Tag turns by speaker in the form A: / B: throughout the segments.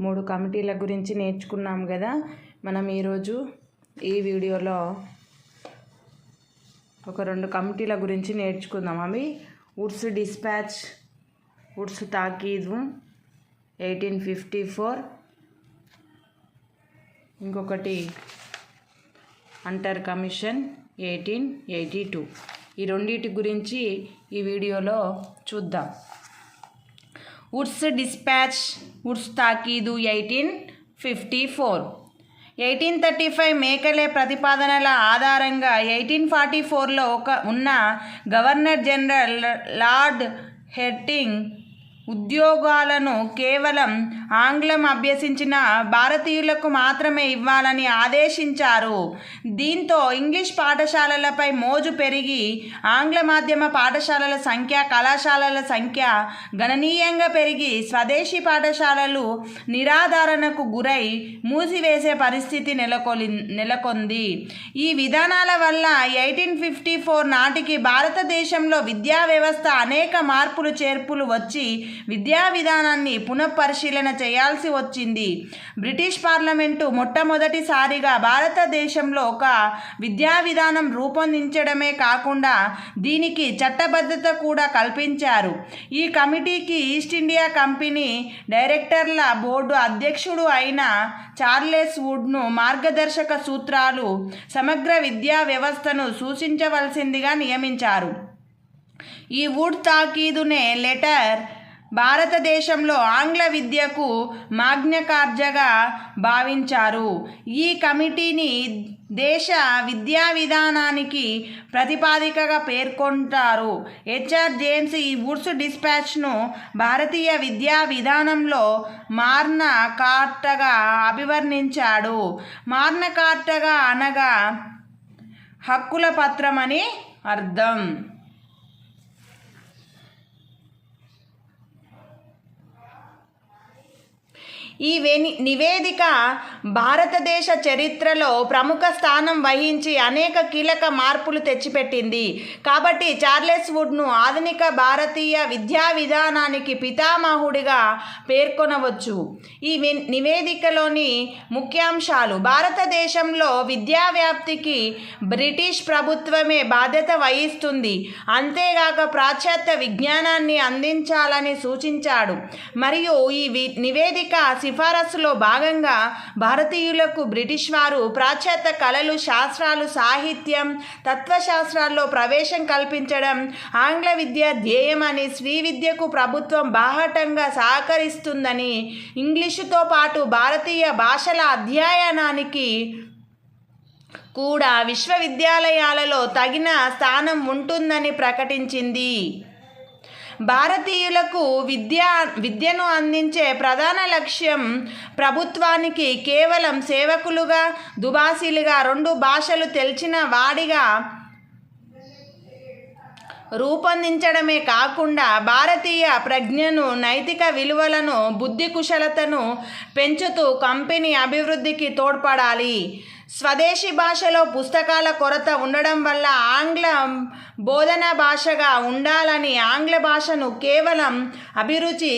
A: 3 కమిటీల గురించి నేర్చుకున్నాం కదా. మనం ఈరోజు ఈ వీడియోలో ఒక 2 కమిటీల గురించి నేర్చుకుందాం. అవి వుడ్స్ డిస్పాచ్, వుడ్స్ తాకీదు 1854, ఇంకొకటి హంటర్ కమిషన్ 1882. ఈ రెండింటి గురించి ఈ వీడియోలో చూద్దాం. వుడ్స్ డిస్పాచ్, వుడ్స్ తాకీదు 1854. 1835 మేకలే ప్రతిపాదనల ఆధారంగా 1844లో ఉన్న గవర్నర్ జనరల్ లార్డ్ హెర్టింగ్ ఉద్యోగాలను కేవలం ఆంగ్లం అభ్యసించిన భారతీయులకు మాత్రమే ఇవ్వాలని ఆదేశించారు. దీంతో ఇంగ్లీష్ పాఠశాలలపై మోజు పెరిగి ఆంగ్ల మాధ్యమ పాఠశాలల సంఖ్య, కళాశాలల సంఖ్య గణనీయంగా పెరిగి స్వదేశీ పాఠశాలలు నిరాధారణకు గురై మూసివేసే పరిస్థితి నెలకొంది. ఈ విధానాల వల్ల 1854 నాటికి భారతదేశంలో విద్యా వ్యవస్థ అనేక మార్పులు చేర్పులు వచ్చి విద్యా విధానాన్ని పునఃపరిశీలన చేయాల్సి వచ్చింది. బ్రిటిష్ పార్లమెంటు మొట్టమొదటిసారిగా భారతదేశంలో ఒక విద్యా విధానం రూపొందించడమే కాకుండా దీనికి చట్టబద్ధత కూడా కల్పించారు. ఈ కమిటీకి ఈస్ట్ ఇండియా కంపెనీ డైరెక్టర్ల బోర్డు అధ్యక్షుడు అయిన చార్లెస్ వుడ్ను మార్గదర్శక సూత్రాలు, సమగ్ర విద్యా వ్యవస్థను సూచించవలసిందిగా నియమించారు. ఈ వుడ్ తాకీదునే లెటర్ భారతదేశంలో ఆంగ్ల విద్యకు మాగ్నాకార్టాగా భావించారు. ఈ కమిటీని దేశ విద్యా విధానానికి ప్రతిపాదికగా పేర్కొంటారు. హెచ్ఆర్ జేమ్స్ ఈ వుడ్స్ డిస్పాచ్ను భారతీయ విద్యా విధానంలో మాగ్నా కార్టాగా అభివర్ణించాడు. మాగ్నా కార్టా అనగా హక్కుల పత్రం అని అర్థం. ఈ నివేదిక భారతదేశ చరిత్రలో ప్రముఖ స్థానం వహించి అనేక కీలక మార్పులు తెచ్చిపెట్టింది. కాబట్టి చార్లెస్ వుడ్ను ఆధునిక భారతీయ విద్యా విధానానికి పితామహుడిగా పేర్కొనవచ్చు. ఈ నివేదికలోని ముఖ్యాంశాలు: భారతదేశంలో విద్యా వ్యాప్తికి బ్రిటిష్ ప్రభుత్వమే బాధ్యత వహిస్తుంది. అంతేగాక పాశ్చాత్య విజ్ఞానాన్ని అందించాలని సూచించాడు. మరియు ఈ నివేదిక సిఫారసులో భాగంగా భారతీయులకు బ్రిటిష్ వారు పాశ్చాత్య కళలు, శాస్త్రాలు, సాహిత్యం, తత్వశాస్త్రాల్లో ప్రవేశం కల్పించడం ఆంగ్ల విద్య ధ్యేయమని, స్వీ విద్యకు ప్రభుత్వం బాహాటంగా సహకరిస్తుందని, ఇంగ్లీషుతో పాటు భారతీయ భాషల అధ్యయనానికి కూడా విశ్వవిద్యాలయాలలో తగిన స్థానం ఉంటుందని ప్రకటించింది. భారతీయులకు విద్యను అందించే ప్రధాన లక్ష్యం ప్రభుత్వానికి కేవలం సేవకులుగా, దుబాసీలుగా, 2 భాషలు తెలిసిన వాడిగా రూపొందించడమే కాకుండా భారతీయ ప్రజ్ఞను, నైతిక విలువలను, బుద్ధి కుశలతను పెంచుతూ కంపెనీ అభివృద్ధికి తోడ్పడాలి. స్వదేశీ భాషలో పుస్తకాల కొరత ఉండడం వల్ల ఆంగ్లం బోధనా భాషగా ఉండాలని, ఆంగ్ల భాషను కేవలం అభిరుచి,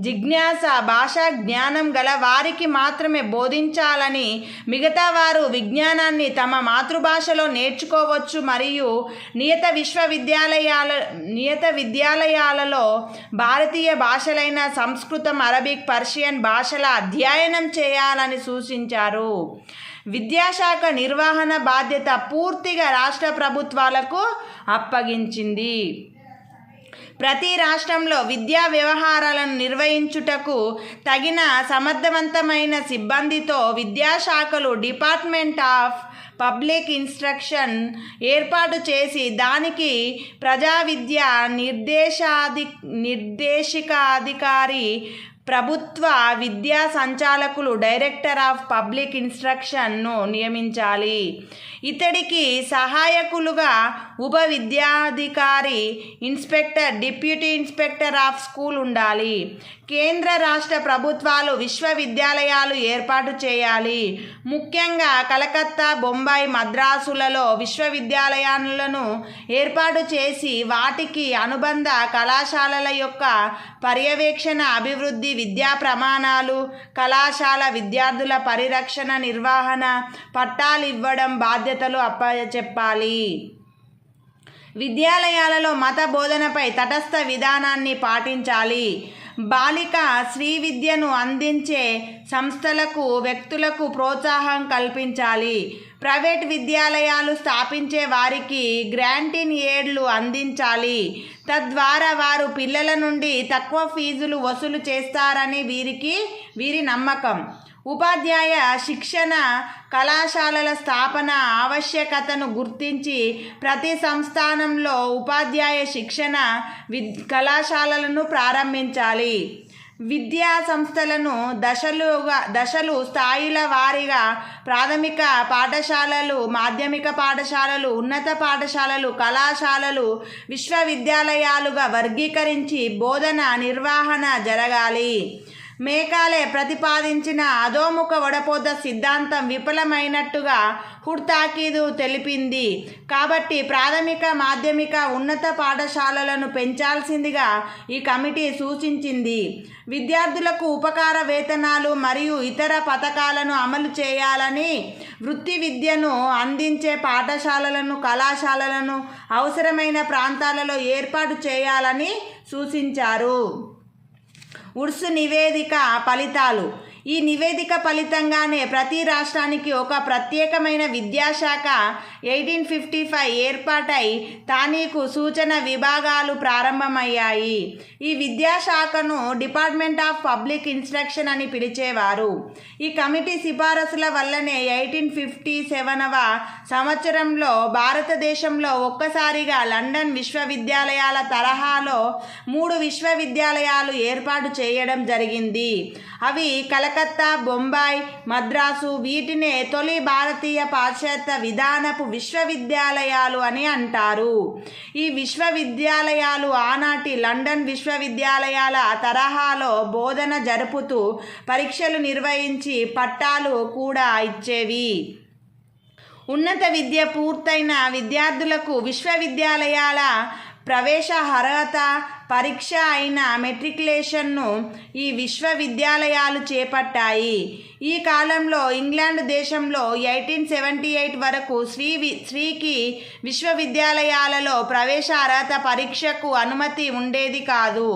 A: జిజ్ఞాస, భాషా జ్ఞానం గల వారికి మాత్రమే బోధించాలని, మిగతా వారు విజ్ఞానాన్ని తమ మాతృభాషలో నేర్చుకోవచ్చు మరియు నియత విద్యాలయాలలో భారతీయ భాషలైన సంస్కృతం, అరబిక్, పర్షియన్ భాషల అధ్యయనం చేయాలని సూచించారు. విద్యాశాఖ నిర్వహణ బాధ్యత పూర్తిగా రాష్ట్ర ప్రభుత్వాలకు అప్పగించింది. ప్రతి రాష్ట్రంలో విద్యా వ్యవహారాలను నిర్వహించుటకు తగిన సమర్థవంతమైన సిబ్బందితో విద్యాశాఖలు డిపార్ట్మెంట్ ఆఫ్ పబ్లిక్ ఇన్స్ట్రక్షన్ ఏర్పాటు చేసి దానికి ప్రజా విద్యా నిర్దేశికాధికారి, ప్రభుత్వ విద్యా సంచాలకులు, డైరెక్టర్ ఆఫ్ పబ్లిక్ ఇన్స్ట్రక్షన్ను నియమించాలి. ఇతడికి సహాయకులుగా ఉప విద్యాధికారి, inspector, deputy inspector of school ఉండాలి. కేంద్ర రాష్ట్ర ప్రభుత్వాలు విశ్వవిద్యాలయాలు ఏర్పాటు చేయాలి. ముఖ్యంగా కలకత్తా, బొంబాయి, మద్రాసులలో విశ్వవిద్యాలయాలను ఏర్పాటు చేసి వాటికి అనుబంధ కళాశాలల యొక్క పర్యవేక్షణ, అభివృద్ధి, విద్యా ప్రమాణాలు, కళాశాల విద్యార్థుల పరిరక్షణ, నిర్వహణ, పట్టాలు ఇవ్వడం బాధ్యతలు అప్పచెప్పాలి. విద్యాలయాలలో మత బోధనపై తటస్థ విధానాన్ని పాటించాలి. బాలిక శ్రీ విద్యను అందించే సంస్థలకు, వ్యక్తులకు ప్రోత్సాహం కల్పించాలి. ప్రైవేట్ విద్యాలయాలు స్థాపించే వారికి గ్రాంట్ ఇన్ ఎయిడ్లు అందించాలి. తద్వారా వారు పిల్లల నుండి తక్కువ ఫీజులు వసూలు చేస్తారని వీరి నమ్మకం. ఉపాధ్యాయ శిక్షణ కళాశాలల స్థాపన ఆవశ్యకతను గుర్తించి ప్రతి సంస్థానంలో ఉపాధ్యాయ శిక్షణ కళాశాలలను ప్రారంభించాలి. విద్యా సంస్థలను దశలు స్థాయిల వారీగా ప్రాథమిక పాఠశాలలు, మాధ్యమిక పాఠశాలలు, ఉన్నత పాఠశాలలు, కళాశాలలు, విశ్వవిద్యాలయాలుగా వర్గీకరించి బోధన, నిర్వహణ జరగాలి. మేకాలే ప్రతిపాదించిన అధోముఖ వడపోత సిద్ధాంతం విఫలమైనట్టుగా హుడ్ తాకీదు తెలిపింది. కాబట్టి ప్రాథమిక, మాధ్యమిక, ఉన్నత పాఠశాలలను పెంచాల్సిందిగా ఈ కమిటీ సూచించింది. విద్యార్థులకు ఉపకార వేతనాలు మరియు ఇతర పథకాలను అమలు చేయాలని, వృత్తి విద్యను అందించే పాఠశాలలను, కళాశాలలను అవసరమైన ప్రాంతాలలో ఏర్పాటు చేయాలని సూచించారు. ఉర్సు నివేదిక ఫలితాలు. ఈ నివేదిక ఫలితంగానే ప్రతి రాష్ట్రానికి ఒక ప్రత్యేకమైన విద్యాశాఖ 1855 ఏర్పాటై తానీకు సూచన విభాగాలు ప్రారంభమయ్యాయి. ఈ విద్యాశాఖను డిపార్ట్మెంట్ ఆఫ్ పబ్లిక్ ఇన్స్ట్రక్షన్ అని పిలిచేవారు. ఈ కమిటీ సిఫారసుల వల్లనే 1857వ సంవత్సరంలో భారతదేశంలో ఒక్కసారిగా లండన్ విశ్వవిద్యాలయాల తరహాలో 3 విశ్వవిద్యాలయాలు ఏర్పాటు చేయడం జరిగింది. అవి కలకత్తా, బొంబాయి, మద్రాసు. వీటినే తొలి భారతీయ పాశ్చాత్య విధానపు విశ్వవిద్యాలయాలు అని అంటారు. ఈ విశ్వవిద్యాలయాలు ఆనాటి లండన్ విశ్వవిద్యాలయాల తరహాలో బోధన జరుపుతూ పరీక్షలు నిర్వహించి పట్టాలు కూడా ఇచ్చేవి. ఉన్నత విద్య పూర్తయిన విద్యార్థులకు విశ్వవిద్యాలయాల ప్రవేశ అర్హత పరీక్ష అయిన మెట్రికులేషన్ను ఈ విశ్వవిద్యాలయాలు చేపట్టాయి. ఈ కాలంలో ఇంగ్లాండ్ దేశంలో 1878 వరకు స్త్రీకి విశ్వవిద్యాలయాలలో ప్రవేశ అర్హత పరీక్షకు అనుమతి ఉండేది కాదు.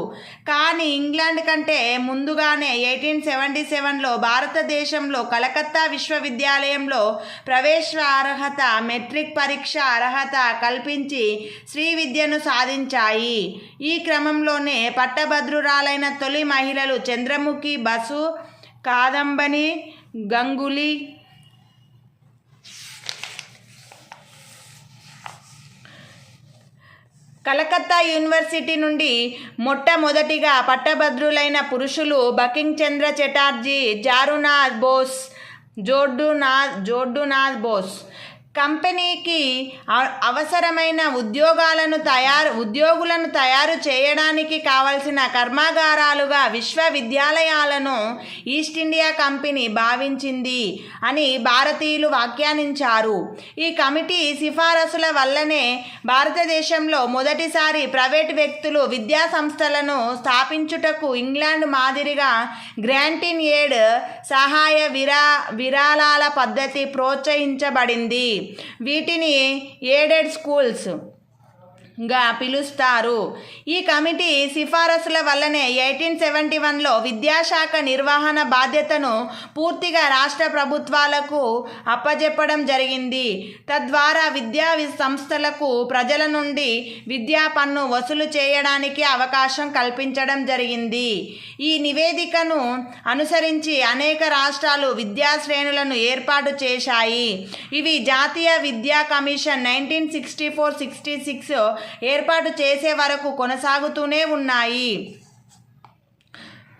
A: కానీ ఇంగ్లాండ్ కంటే ముందుగానే 1877లో భారతదేశంలో కలకత్తా విశ్వవిద్యాలయంలో ప్రవేశ అర్హత, మెట్రిక్ పరీక్ష అర్హత కల్పించి స్త్రీ విద్యను సాధించాయి. ఈ క్రమంలోనే పట్టభద్రురాలైన తొలి మహిళలు చంద్రముఖి బసు, కాదంబని గంగూలీ, కలకత్తా యూనివర్సిటీ నుండి మొట్టమొదటిగా పట్టభద్రులైన పురుషులు బంకిం చంద్ర చటర్జీ, జారునాథ్ బోస్, జోర్డునాథ్ బోస్. కంపెనీకి అవసరమైన ఉద్యోగులను తయారు చేయడానికి కావలసిన కర్మాగారాలుగా విశ్వవిద్యాలయాలను ఈస్ట్ ఇండియా కంపెనీ భావించింది అని భారతీయులు వ్యాఖ్యానించారు. ఈ కమిటీ సిఫారసుల వల్లనే భారతదేశంలో మొదటిసారి ప్రైవేట్ వ్యక్తులు విద్యా సంస్థలను స్థాపించుటకు ఇంగ్లాండ్ మాదిరిగా గ్రాంట్ ఇన్ ఎయిడ్ సహాయ విరాళాల పద్ధతి ప్రోత్సహించబడింది. వీటిని ఎయిడెడ్ స్కూల్స్ గా పిలుస్తారు. ఈ కమిటీ సిఫారసుల వల్లనే 1871లో విద్యాశాఖ నిర్వహణ బాధ్యతను పూర్తిగా రాష్ట్ర ప్రభుత్వాలకు అప్పజెప్పడం జరిగింది. తద్వారా విద్యా సంస్థలకు ప్రజల నుండి విద్యా పన్ను వసూలు చేయడానికి అవకాశం కల్పించడం జరిగింది. ఈ నివేదికను అనుసరించి అనేక రాష్ట్రాలు విద్యా శ్రేణులను ఏర్పాటు చేశాయి. ఇవి జాతీయ విద్యా కమిషన్ 1964-66 ఏర్పాటు చేసే వరకు కొనసాగుతూనే ఉన్నాయి.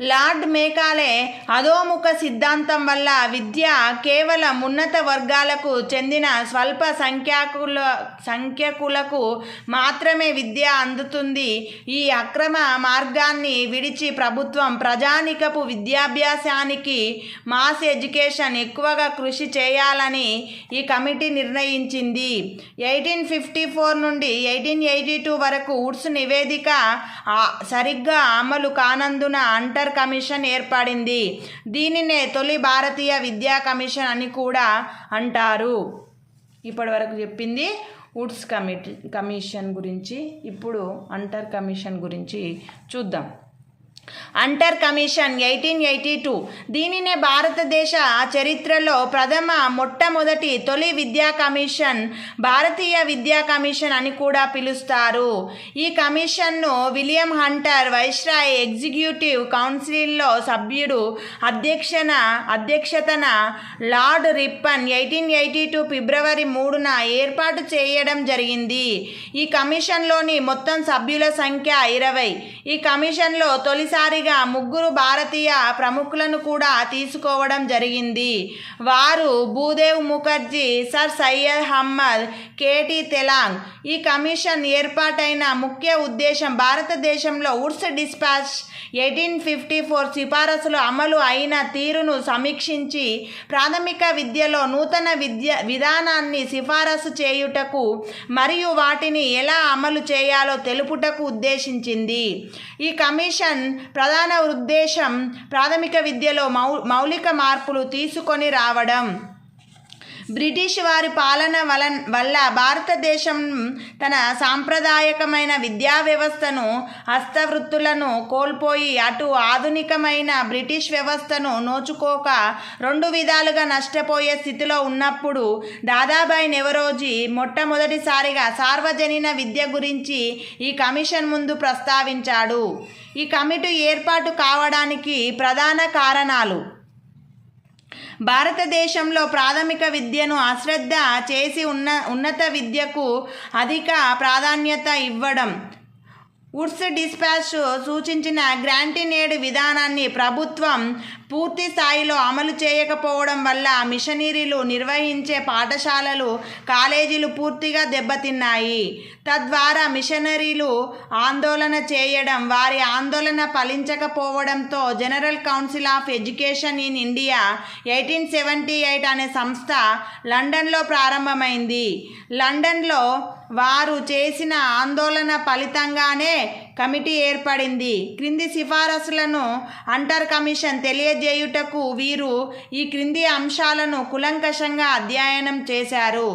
A: లార్డ్ మేకాలే అధోముఖ సిద్ధాంతం వల్ల విద్య కేవలం ఉన్నత వర్గాలకు చెందిన స్వల్ప సంఖ్యకులకు మాత్రమే విద్య అందుతుంది. ఈ అక్రమ మార్గాన్ని విడిచి ప్రభుత్వం ప్రజానికపు విద్యాభ్యాసానికి, మాస్ ఎడ్యుకేషన్ ఎక్కువగా కృషి చేయాలని ఈ కమిటీ నిర్ణయించింది. 1854 నుండి 1882 వరకు వుడ్స్ నివేదిక సరిగ్గా అమలు కానందున అంటర్ కమిషన్ ఏర్పడింది. దీనినే తొలి భారతీయ విద్యా కమిషన్ అని కూడా అంటారు. ఇప్పటి వరకు చెప్పింది వుడ్స్ కమిషన్ గురించి. ఇప్పుడు అంటర్ కమిషన్ గురించి చూద్దాం. అంటర్ కమిషన్ 1882. దీనినే భారతదేశ చరిత్రలో మొట్టమొదటి తొలి విద్యా కమిషన్, భారతీయ విద్యా కమిషన్ అని కూడా పిలుస్తారు. ఈ కమిషన్ను విలియం హంటర్ వైస్రాయ్ ఎగ్జిక్యూటివ్ కౌన్సిల్లో సభ్యుడు అధ్యక్షతన లార్డ్ రిప్పన్ 1882 ఫిబ్రవరి 3న ఏర్పాటు చేయడం జరిగింది. ఈ కమిషన్లోని మొత్తం సభ్యుల సంఖ్య 20. ఈ కమిషన్లో తొలిసారిగా 3 భారతీయ ప్రముఖులను కూడా తీసుకోవడం జరిగింది. వారు భూదేవ్ ముఖర్జీ, సర్ సయ్యద్ అహ్మద్, కేటీ తెలాంగ్. ఈ కమిషన్ ఏర్పాటైన ముఖ్య ఉద్దేశం భారతదేశంలో వుడ్స్ డిస్పాచ్ 1854 సిఫారసులు అమలు అయిన తీరును సమీక్షించి ప్రాథమిక విద్యలో నూతన విధానాన్ని సిఫారసు చేయుటకు మరియు వాటిని ఎలా అమలు చేయాలో తెలుపుటకు ఉద్దేశించింది. ఈ కమిషన్ ప్రధాన ఉద్దేశం ప్రాథమిక విద్యలో మౌలిక మార్పులు తీసుకొని రావడం. బ్రిటిష్ వారి పాలన వల్ల భారతదేశం తన సాంప్రదాయకమైన విద్యా వ్యవస్థను, హస్తవృత్తులను కోల్పోయి అటు ఆధునికమైన బ్రిటిష్ వ్యవస్థను నోచుకోక 2 విధాలుగా నష్టపోయే స్థితిలో ఉన్నప్పుడు దాదాబాయి నవరోజీ మొట్టమొదటిసారిగా సార్వజనీన విద్య గురించి ఈ కమిషన్ ముందు ప్రస్తావించాడు. ఈ కమిటీ ఏర్పాటు కావడానికి ప్రధాన కారణాలు: భారతదేశంలో ప్రాథమిక విద్యను అశ్రద్ధ చేసి ఉన్నత విద్యకు అధిక ప్రాధాన్యత ఇవ్వడం, వుడ్స్ డిస్పాచ్ సూచించిన గ్రాంటినేడ్ విధానాన్ని ప్రభుత్వం పూర్తి స్థాయిలో అమలు చేయకపోవడం వల్ల మిషనరీలు నిర్వహించే పాఠశాలలు, కాలేజీలు పూర్తిగా దెబ్బతిన్నాయి. తద్వారా మిషనరీలు ఆందోళన చేయడం, వారి ఆందోళన ఫలించకపోవడంతో general council of education in India 1878 అనే సంస్థ లండన్లో ప్రారంభమైంది. లండన్లో వారు చేసిన ఆందోళన ఫలితంగానే కమిటీ ఏర్పడింది. క్రింది సిఫారసులను అంటర్ కమిషన్ తెలియజేయుటకు వీరు ఈ క్రింది అంశాలను కూలంకషంగా అధ్యయనం చేశారు.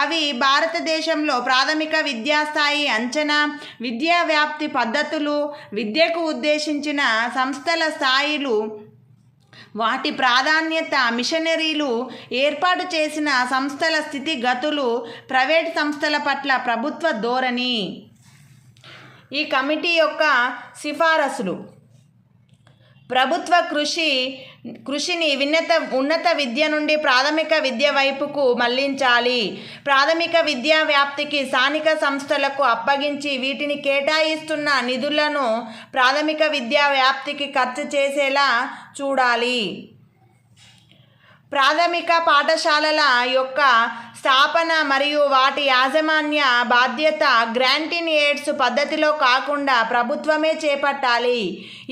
A: అవి: భారతదేశంలో ప్రాథమిక విద్యాస్థాయి అంచనా, విద్యా వ్యాప్తి పద్ధతులు, విద్యకు ఉద్దేశించిన సంస్థల స్థాయిలు, వాటి ప్రాధాన్యత, మిషనరీలు ఏర్పాటు చేసిన సంస్థల స్థితిగతులు, ప్రైవేట్ సంస్థల పట్ల ప్రభుత్వ ధోరణి. ఈ కమిటీ యొక్క సిఫారసులు: ప్రభుత్వ కృషిని ఉన్నత విద్య నుండి ప్రాథమిక విద్య వైపుకు మళ్లించాలి. ప్రాథమిక విద్యా వ్యాప్తికి స్థానిక సంస్థలకు అప్పగించి వీటిని కేటాయిస్తున్న నిధులను ప్రాథమిక విద్యా వ్యాప్తికి ఖర్చు చేసేలా చూడాలి. ప్రాథమిక పాఠశాలల యొక్క స్థాపన మరియు వాటి యాజమాన్య బాధ్యత గ్రాంటిన్ ఎయిడ్స్ పద్ధతిలో కాకుండా ప్రభుత్వమే చేపట్టాలి.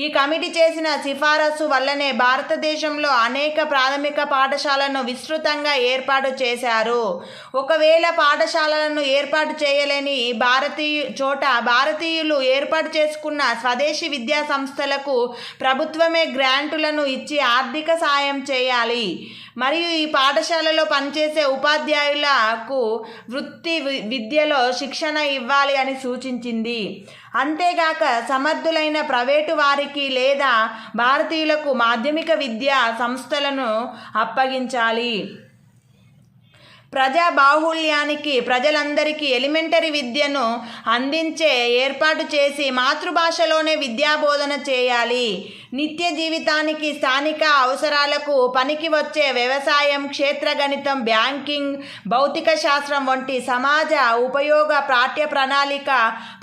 A: ఈ కమిటీ చేసిన సిఫారసు వల్లనే భారతదేశంలో అనేక ప్రాథమిక పాఠశాలను విస్తృతంగా ఏర్పాటు చేశారు. ఒకవేళ పాఠశాలలను ఏర్పాటు చేయలేని భారతీయులు ఏర్పాటు చేసుకున్న స్వదేశీ విద్యా సంస్థలకు ప్రభుత్వమే గ్రాంటులను ఇచ్చి ఆర్థిక సాయం చేయాలి మరియు ఈ పాఠశాలలో పనిచేసే ఉపాధ్యాయులకు వృత్తి విద్యలో శిక్షణ ఇవ్వాలి అని సూచించింది. అంతేగాక సమర్థులైన ప్రైవేటు వారికి లేదా భారతీయులకు మాధ్యమిక విద్యా సంస్థలను అప్పగించాలి. ప్రజా బాహుళ్యానికి ప్రజలందరికీ ఎలిమెంటరీ విద్యను అందించే ఏర్పాటు చేసి మాతృభాషలోనే విద్యాబోధన చేయాలి. నిత్య జీవితానికి స్థానిక అవసరాలకు పనికి వచ్చే వ్యవసాయం, క్షేత్రగణితం, బ్యాంకింగ్, భౌతిక శాస్త్రం వంటి సమాజ ఉపయోగ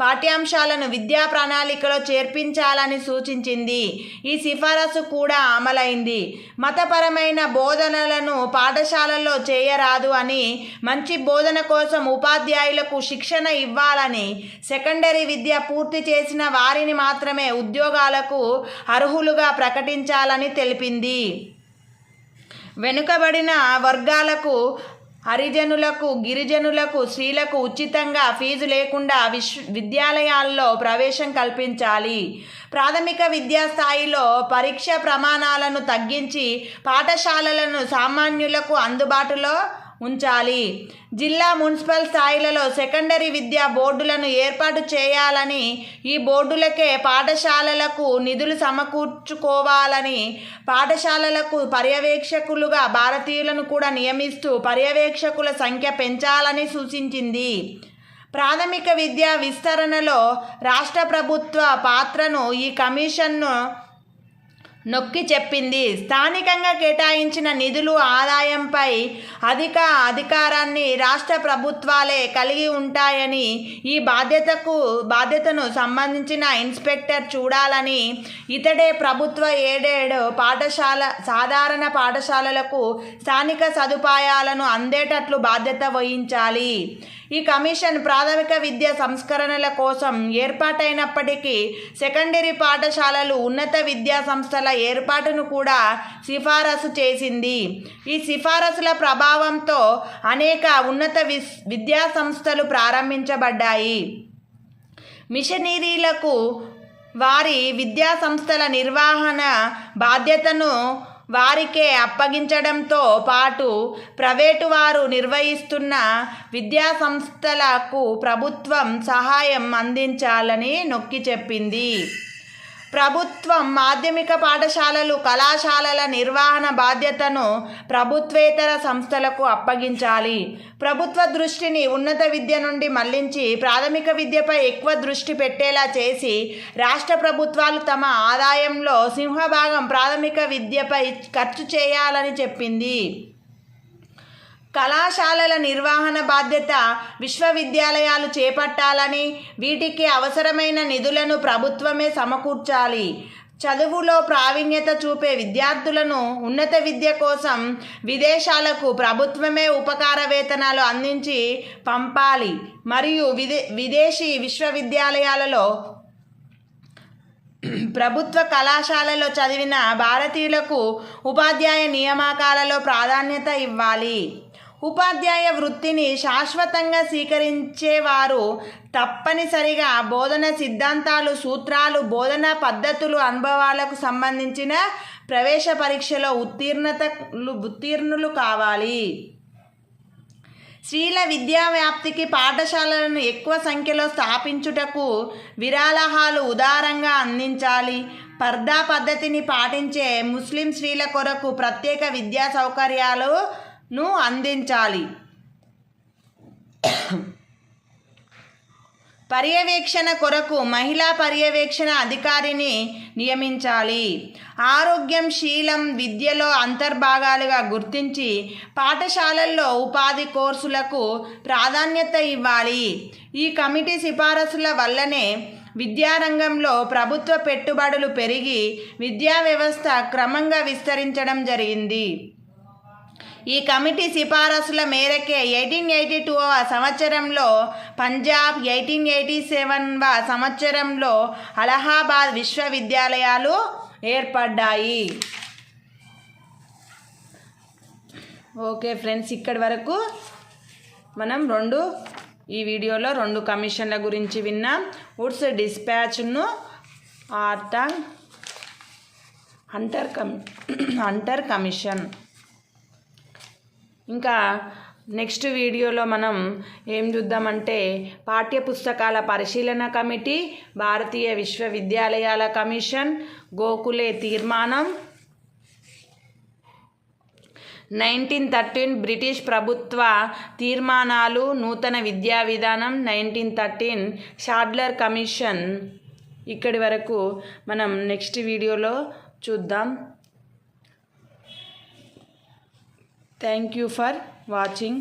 A: పాఠ్యాంశాలను విద్యా ప్రణాళికలో చేర్పించాలని సూచించింది. ఈ సిఫారసు కూడా అమలైంది. మతపరమైన బోధనలను పాఠశాలల్లో చేయరాదు అని, మంచి బోధన కోసం ఉపాధ్యాయులకు శిక్షణ ఇవ్వాలని, సెకండరీ విద్య పూర్తి చేసిన వారిని మాత్రమే ఉద్యోగాలకు అర్హులుగా ప్రకటించాలని తెలిపింది. వెనుకబడిన వర్గాలకు, హరిజనులకు, గిరిజనులకు, స్త్రీలకు ఉచితంగా ఫీజు లేకుండా విద్యాలయాల్లో ప్రవేశం కల్పించాలి. ప్రాథమిక విద్యా స్థాయిలో పరీక్ష ప్రమాణాలను తగ్గించి పాఠశాలలను సామాన్యులకు అందుబాటులో ఉంచాలి. జిల్లా మున్సిపల్ స్థాయిలలో సెకండరీ విద్యా బోర్డులను ఏర్పాటు చేయాలని, ఈ బోర్డులకే పాఠశాలలకు నిధులు సమకూర్చుకోవాలని, పాఠశాలలకు పర్యవేక్షకులుగా భారతీయులను కూడా నియమిస్తూ పర్యవేక్షకుల సంఖ్య పెంచాలని సూచించింది. ప్రాథమిక విద్యా విస్తరణలో రాష్ట్ర ప్రభుత్వ పాత్రను ఈ కమిషన్ను నొక్కి చెప్పింది. స్థానికంగా కేటాయించిన నిధులు ఆదాయంపై అధికారాన్ని రాష్ట్ర ప్రభుత్వాలే కలిగి ఉంటాయని, ఈ బాధ్యతను సంబంధించిన ఇన్స్పెక్టర్ చూడాలని, ఇతడే ప్రభుత్వ ఎయిడెడ్ సాధారణ పాఠశాలలకు స్థానిక సదుపాయాలను అందేటట్లు బాధ్యత వహించాలి. ఈ కమిషన్ ప్రాథమిక విద్యా సంస్కరణల కోసం ఏర్పాటైనప్పటికీ సెకండరీ పాఠశాలలు, ఉన్నత విద్యా సంస్థల ఏర్పాటును కూడా సిఫారసు చేసింది. ఈ సిఫారసుల ప్రభావంతో అనేక ఉన్నత విద్యా సంస్థలు ప్రారంభించబడ్డాయి. మిషనరీలకు వారి విద్యా సంస్థల నిర్వహణ బాధ్యతను వారికే అప్పగించడంతో పాటు ప్రైవేటు వారు నిర్వహిస్తున్న విద్యా సంస్థలకు ప్రభుత్వం సహాయం అందించాలని నొక్కి చెప్పింది. ప్రభుత్వం మాధ్యమిక పాఠశాలలు, కళాశాలల నిర్వహణ బాధ్యతను ప్రభుత్వేతర సంస్థలకు అప్పగించాలి. ప్రభుత్వ దృష్టిని ఉన్నత విద్య నుండి మళ్లించి ప్రాథమిక విద్యపై ఎక్కువ దృష్టి పెట్టేలా చేసి, రాష్ట్ర ప్రభుత్వాలు తమ ఆదాయంలో సింహభాగం ప్రాథమిక విద్యపై ఖర్చు చేయాలని చెప్పింది. కళాశాలల నిర్వహణ బాధ్యత విశ్వవిద్యాలయాలు చేపట్టాలని, వీటికి అవసరమైన నిధులను ప్రభుత్వమే సమకూర్చాలి. చదువులో ప్రావీణ్యత చూపే విద్యార్థులను ఉన్నత విద్య కోసం విదేశాలకు ప్రభుత్వమే ఉపకార వేతనాలు అందించి పంపాలి. మరియు విదేశీ విశ్వవిద్యాలయాలలో ప్రభుత్వ కళాశాలలో చదివిన భారతీయులకు ఉపాధ్యాయ నియామకాలలో ప్రాధాన్యత ఇవ్వాలి. ఉపాధ్యాయ వృత్తిని శాశ్వతంగా స్వీకరించేవారు తప్పనిసరిగా బోధన సిద్ధాంతాలు, సూత్రాలు, బోధనా పద్ధతులు, అనుభవాలకు సంబంధించిన ప్రవేశ పరీక్షలో ఉత్తీర్ణులు కావాలి. స్త్రీల విద్యా వ్యాప్తికి పాఠశాలలను ఎక్కువ సంఖ్యలో స్థాపించుటకు విరాళాలు ఉదారంగా అందించాలి. పర్దా పద్ధతిని పాటించే ముస్లిం స్త్రీల కొరకు ప్రత్యేక విద్యా సౌకర్యాలను అందించాలి. పర్యవేక్షణ కొరకు మహిళా పర్యవేక్షణ అధికారిని నియమించాలి. ఆరోగ్యం, శీలం విద్యలో అంతర్భాగాలుగా గుర్తించి పాఠశాలల్లో ఉపాధి కోర్సులకు ప్రాధాన్యత ఇవ్వాలి. ఈ కమిటీ సిఫారసుల వల్లనే విద్యారంగంలో ప్రభుత్వ పెట్టుబడులు పెరిగి విద్యా వ్యవస్థ క్రమంగా విస్తరించడం జరిగింది. ఈ కమిటీ సిఫారసుల మేరకే 1882వ సంవత్సరంలో పంజాబ్, 1887వ సంవత్సరంలో అలహాబాద్ విశ్వవిద్యాలయాలు ఏర్పడ్డాయి. ఓకే ఫ్రెండ్స్, ఇక్కడి వరకు మనం ఈ వీడియోలో 2 కమిషన్ల గురించి విన్నాం. వుడ్స్ డిస్పాచ్ను హంటర్ కమిషన్. ఇంకా నెక్స్ట్ వీడియోలో మనం ఏం చూద్దామంటే పాఠ్యపుస్తకాల పరిశీలన కమిటీ, భారతీయ విశ్వవిద్యాలయాల కమిషన్, గోఖలే తీర్మానం, 1913 బ్రిటిష్ ప్రభుత్వ తీర్మానాలు, నూతన విద్యా విధానం, 1913 షాడ్లర్ కమిషన్. ఇక్కడి వరకు మనం నెక్స్ట్ వీడియోలో చూద్దాం. Thank you for watching.